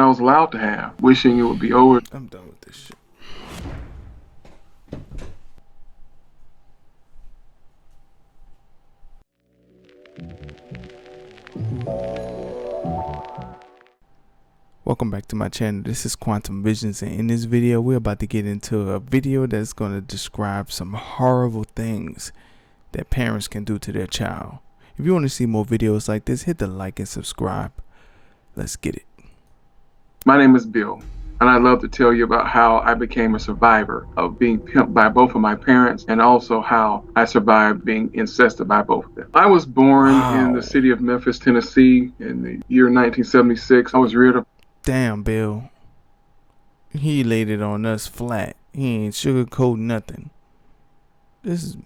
I was allowed to have, wishing it would be over. I'm done with this shit. Welcome back to my channel. This is Quantum Visions, and in this video we're about to get into a video that's going to describe some horrible things that parents can do to their child. If you want to see more videos like this, hit the like and subscribe. Let's get it. My name is Bill, and I'd love to tell you about how I became a survivor of being pimped by both of my parents, and also how I survived being incested by both of them. I was born in the city of Memphis, Tennessee in the year 1976. I was reared up. Damn, Bill. He laid it on us flat. He ain't sugarcoat nothing. This is...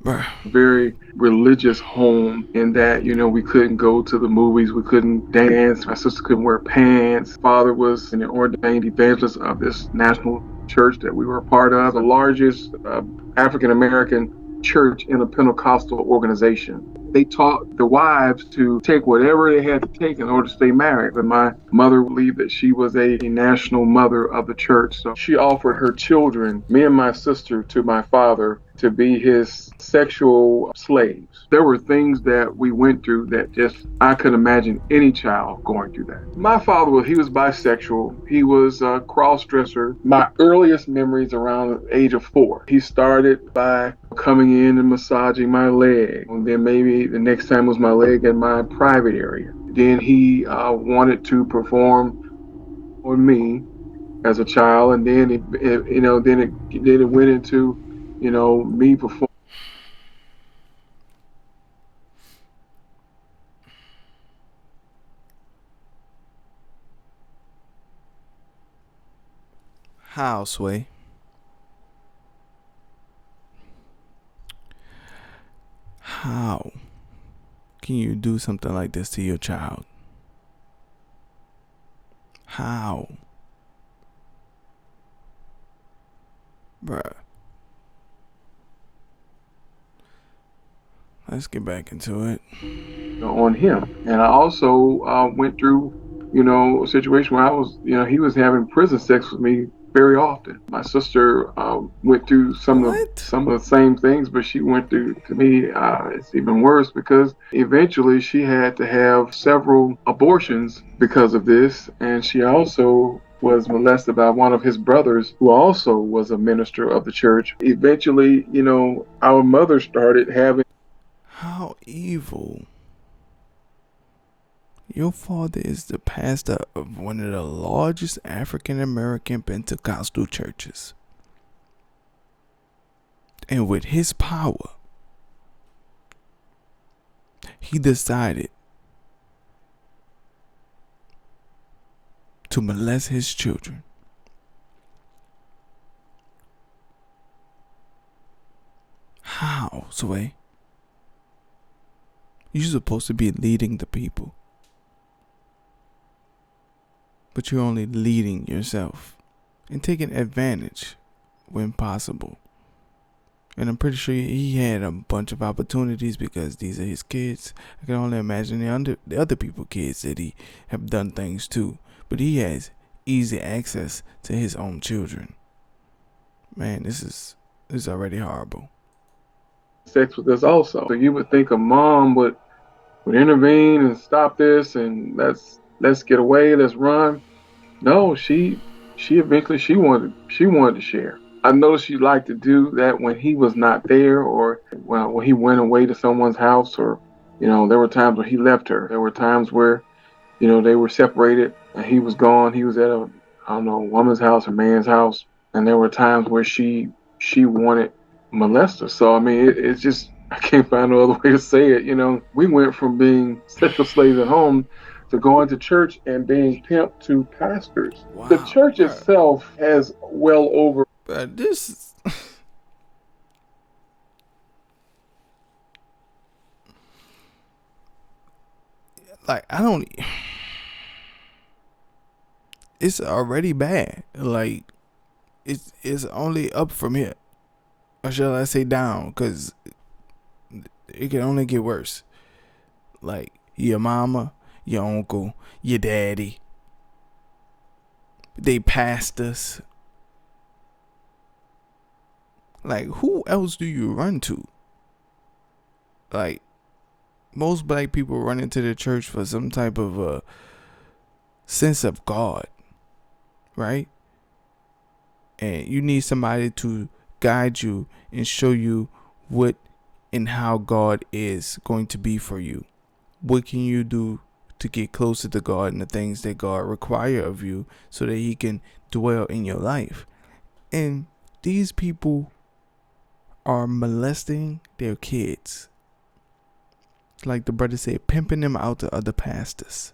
bruh. Very religious home in that, we couldn't go to the movies, we couldn't dance, my sister couldn't wear pants. Father was an ordained evangelist of this national church that we were a part of, the largest African-American church in a Pentecostal organization. They taught the wives to take whatever they had to take in order to stay married. But my mother believed that she was a national mother of the church. So she offered her children, me and my sister, to my father to be his sexual slaves. There were things that we went through that just, I couldn't imagine any child going through that. My father, he was bisexual. He was a cross-dresser. My earliest memories around the age of 4. He started by coming in and massaging my leg. And then maybe the next time was my leg in my private area. Then he wanted to perform on me as a child. And then it went into me performing. How, Sway? How can you do something like this to your child? How? Bruh. Let's get back into it. On him. And I also went through, a situation where I was, he was having prison sex with me very often. My sister went through some of the same things, but she went through, to me, it's even worse because eventually she had to have several abortions because of this. And she also was molested by one of his brothers, who also was a minister of the church. Eventually, our mother started having... How evil. Your father is the pastor of one of the largest African American Pentecostal churches. And with his power, he decided to molest his children. How, Sway? You're supposed to be leading the people, but you're only leading yourself and taking advantage when possible. And I'm pretty sure he had a bunch of opportunities because these are his kids. I can only imagine the other people's kids that he have done things to, but he has easy access to his own children. Man, this is already horrible. Sex with us also. So you would think a mom would intervene and stop this and let's get away, let's run. No, she eventually wanted to share. I noticed she liked to do that when he was not there, or when he went away to someone's house, or there were times where he left her. There were times where they were separated and he was gone. He was at a woman's house or man's house, and there were times where she wanted molest her. So I mean, it's just, I can't find no other way to say it. We went from being sexual slaves at home to going to church and being pimped to pastors. Wow, the church itself has well over... this like, I don't... It's already bad. Like, it's only up from here. Or shall I say down? Because it can only get worse. Like, your mama, your uncle, your daddy, they pastors. Like, who else do you run to? Like, most black people run into the church for some type of a sense of God, right? And you need somebody to guide you and show you what and how God is going to be for you. What can you do to get closer to God and the things that God require of you so that he can dwell in your life? And these people are molesting their kids. Like the brother said, pimping them out to other pastors.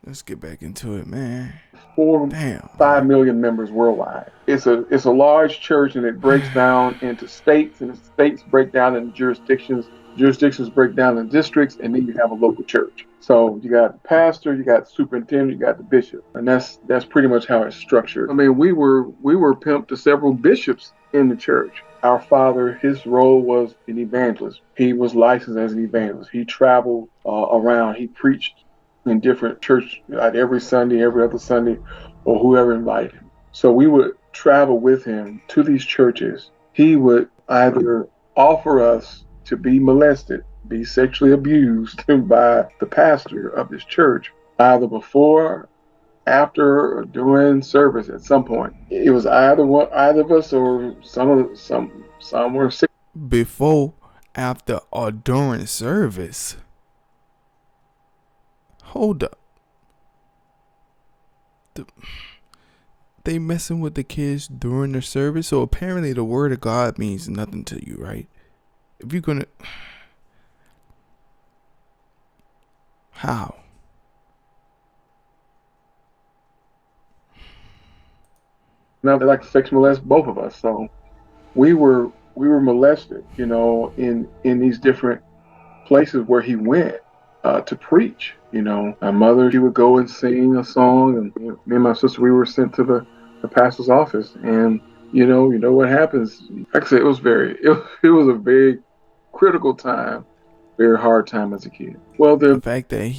Let's get back into it, man. Damn. 5 million members worldwide. It's a large church, and it breaks down into states, and the states break down into jurisdictions. Jurisdictions break down in districts, and then you have a local church. So you got the pastor, you got the superintendent, you got the bishop, and that's pretty much how it's structured. I mean, we were pimped to several bishops in the church. Our father, his role was an evangelist. He was licensed as an evangelist. He traveled around. He preached in different church, like every Sunday, every other Sunday, or whoever invited him. So we would travel with him to these churches. He would either offer us to be molested, be sexually abused by the pastor of this church, either before, after, or during service at some point. It was either of us, or some were sick. Before, after, or during service. Hold up. They messing with the kids during the service? So apparently the word of God means nothing to you, right? If you're gonna... How? Now they like to sex molest both of us. So we were molested, in these different places where he went to preach. My mother, she would go and sing a song, and me and my sister, we were sent to the pastor's office. And you know what happens. Like I said, it was a very critical time, very hard time as a kid. Well, the fact that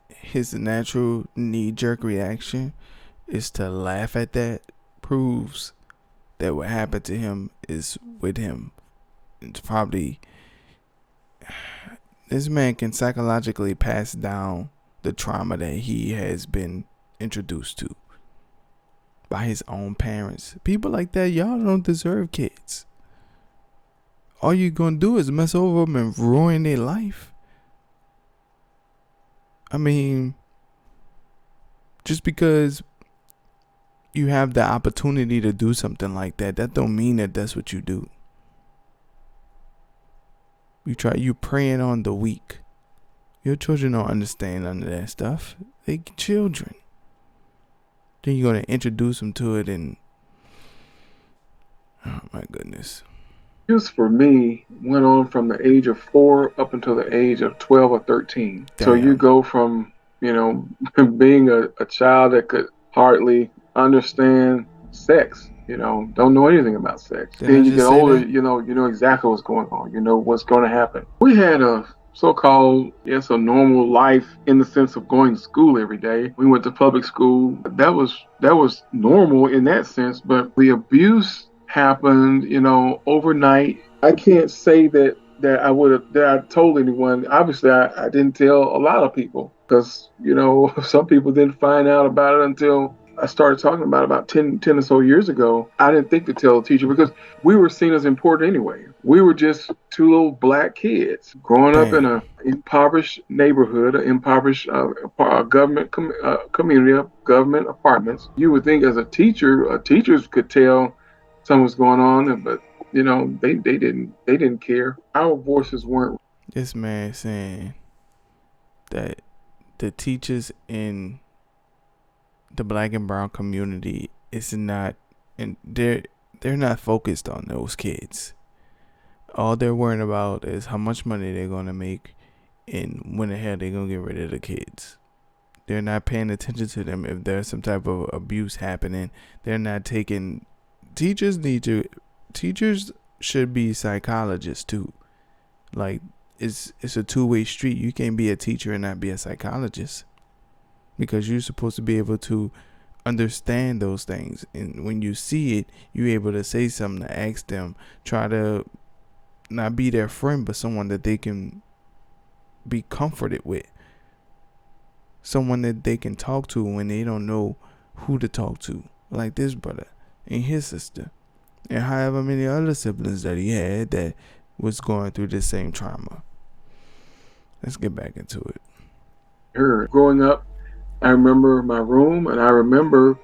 his natural knee-jerk reaction is to laugh at that proves that what happened to him is with him. It's probably... This man can psychologically pass down the trauma that he has been introduced to by his own parents. People like that, y'all don't deserve kids. All you're going to do is mess over them and ruin their life. I mean, just because you have the opportunity to do something like that, that don't mean that that's what you do. You preying on the weak. Your children don't understand none of that stuff. They children. Then you're going to introduce them to it, and oh my goodness. Just for me, went on from the age of 4 up until the age of 12 or 13. Damn. So you go from, being a child that could hardly understand sex, don't know anything about sex. Then you get older, you know exactly what's going on. You know what's going to happen. We had a so-called, a normal life in the sense of going to school every day. We went to public school. That was normal in that sense, but the abuse happened, overnight. I can't say that I told anyone. Obviously, I didn't tell a lot of people because, some people didn't find out about it until I started talking about 10 or so years ago. I didn't think to tell a teacher because we were seen as important anyway. We were just two little black kids growing up in an impoverished neighborhood, an impoverished government community of government apartments. You would think as a teacher, teachers could tell something was going on, but they didn't care. Our voices weren't. This man saying that the teachers in the black and brown community is not, and they're not focused on those kids. All they're worrying about is how much money they're gonna make and when the hell they're gonna get rid of the kids. They're not paying attention to them. If there's some type of abuse happening, they're not taking. Teachers should be psychologists too. Like, it's a two-way street. You can't be a teacher and not be a psychologist, because you're supposed to be able to understand those things, and when you see it, you're able to say something, to ask them, try to not be their friend, but someone that they can be comforted with, someone that they can talk to when they don't know who to talk to, like this brother and his sister, and however many other siblings that he had that was going through the same trauma. Let's get back into it. Growing up, I remember my room, and I remember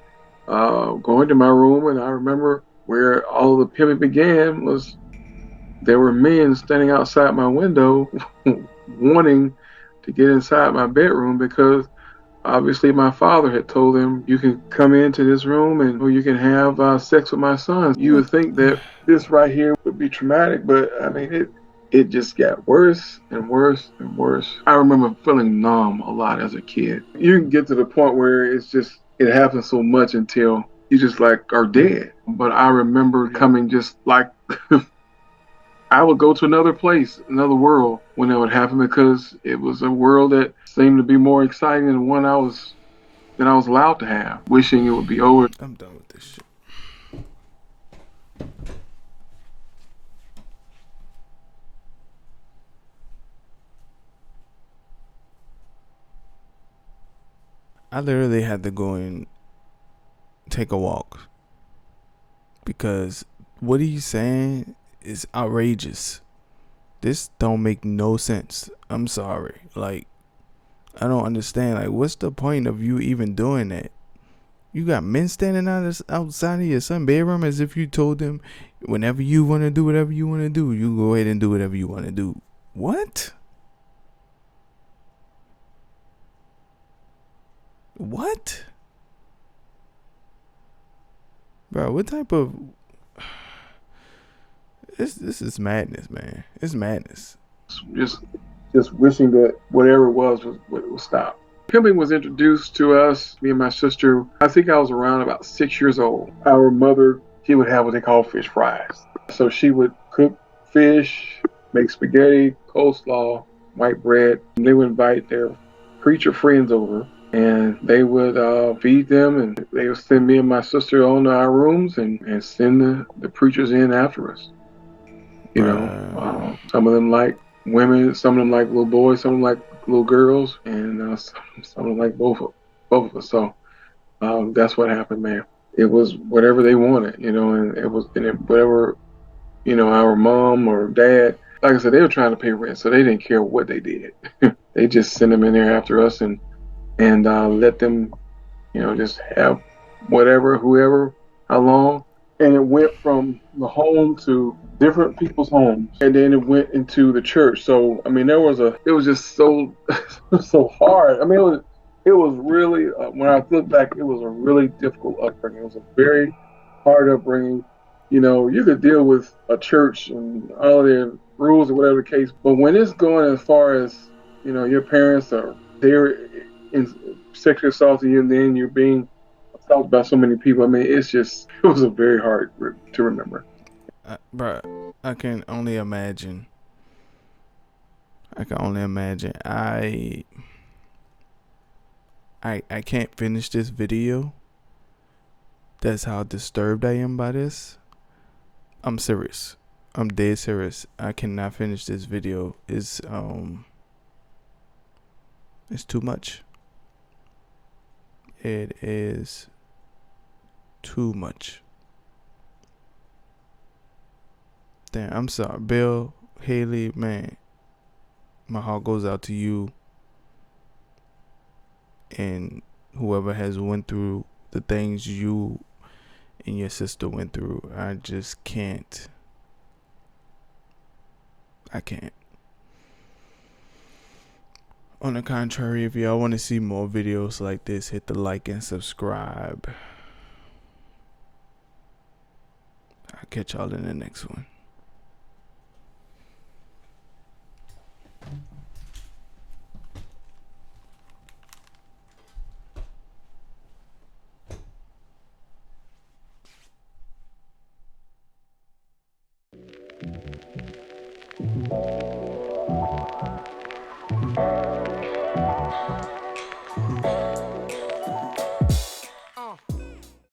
going to my room, and I remember where all of the pimping began was there were men standing outside my window wanting to get inside my bedroom because obviously my father had told them, you can come into this room and or you can have sex with my sons. You What? would think that this right here would be traumatic, but I mean, it just got worse and worse and worse. I remember feeling numb a lot as a kid. You can get to the point where it's just, it happens so much until you just like are dead. But I remember coming just like I would go to another place, another world when that would happen because it was a world that seemed to be more exciting than one I was allowed to have. Wishing it would be over. I'm done with this shit. I literally had to go and take a walk because what he's saying is outrageous. This don't make no sense. I'm sorry. Like, I don't understand. Like, what's the point of you even doing that? You got men standing outside of your son's bedroom as if you told them whenever you want to do whatever you want to do, you go ahead and do whatever you want to do. What? What? Bro, what type of... This is madness, man. It's madness. Just wishing that whatever it was would stop. Pimping was introduced to us, me and my sister. I think I was around about 6 years old. Our mother, she would have what they call fish fries. So she would cook fish, make spaghetti, coleslaw, white bread. And they would invite their preacher friends over, and they would feed them, and they would send me and my sister on to our rooms and send the preachers in after us. You know, some of them like women, some of them like little boys, some of them like little girls, and some of them like both of us. So that's what happened, man. It was whatever they wanted, you know, whatever, you know, our mom or dad. Like I said, they were trying to pay rent, so they didn't care what they did. They just sent them in there after us and let them, you know, just have whatever, whoever, how long. And it went from the home to different people's homes, and then it went into the church. So I mean, it was just so so hard. I mean, it was really when I look back, it was a really difficult upbringing. It was a very hard upbringing. You know, you could deal with a church and all of their rules or whatever the case, but when it's going as far as, you know, your parents are they're in sexually assaulting you, and then you're being assaulted by so many people. I mean, it was a very hard to remember. Bro, I can only imagine. I can't finish this video. That's how disturbed I am by this. I'm serious. I'm dead serious. I cannot finish this video. It's too much. It is too much. Damn, I'm sorry. Bill, Haley, man. My heart goes out to you and whoever has went through the things you and your sister went through. I just can't. I can't. On the contrary, if y'all want to see more videos like this, hit the like and subscribe. I'll catch y'all in the next one.